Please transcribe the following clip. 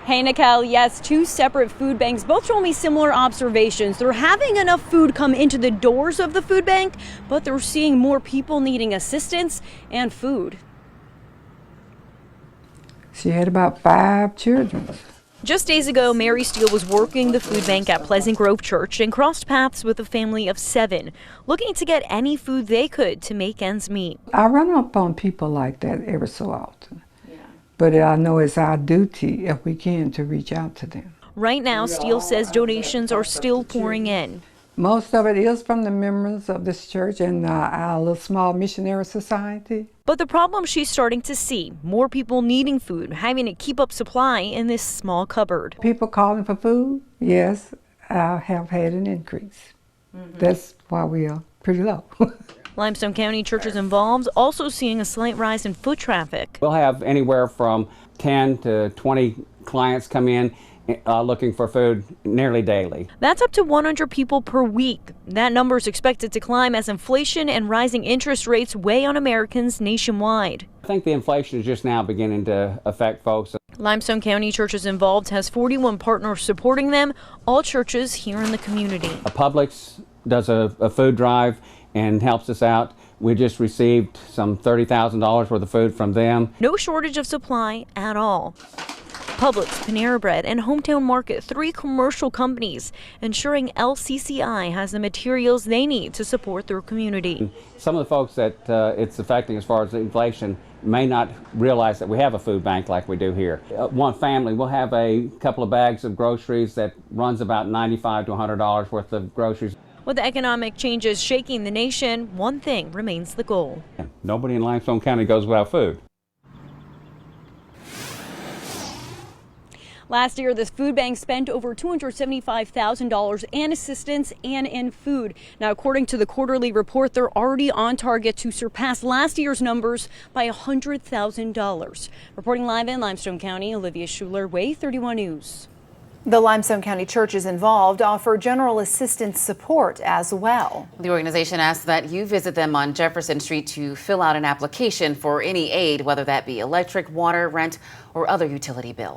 Hey, Nicole, yes, two separate food banks both told me similar observations. They're having enough food come into the doors of the food bank, but they're seeing more people needing assistance and food. She had about 5 children. Just days ago, Mary Steele was working the food bank at Pleasant Grove Church and crossed paths with a family of 7, looking to get any food they could to make ends meet. I run up on people like that every so often. But I know it's our duty, if we can, to reach out to them. Right now, Steele says donations are still pouring in. Most of it is from the members of this church and our little small missionary society. But the problem she's starting to see, more people needing food, having to keep up supply in this small cupboard. People calling for food, yes, I have had an increase. That's why we are pretty low. Limestone County churches involved also seeing a slight rise in foot traffic. We'll have anywhere from 10 to 20 clients come in looking for food nearly daily. That's up to 100 people per week. That number is expected to climb as inflation and rising interest rates weigh on Americans nationwide. I think the inflation is just now beginning to affect folks. Limestone County Churches Involved has 41 partners supporting them, all churches here in the community. Publix does a food drive and helps us out. We just received some $30,000 worth of food from them. No shortage of supply at all. Publix, Panera Bread, and Hometown Market, 3 commercial companies, ensuring LCCI has the materials they need to support their community. Some of the folks that it's affecting as far as inflation may not realize that we have a food bank like we do here. One family will have a couple of bags of groceries that runs about $95 to $100 worth of groceries. With the economic changes shaking the nation, one thing remains the goal. Nobody in Limestone County goes without food. Last year, this food bank spent over $275,000 in assistance and in food. Now, according to the quarterly report, they're already on target to surpass last year's numbers by $100,000. Reporting live in Limestone County, Olivia Schuler, WAY 31 News. The Limestone County churches involved offer general assistance support as well. The organization asks that you visit them on Jefferson Street to fill out an application for any aid, whether that be electric, water, rent, or other utility bills.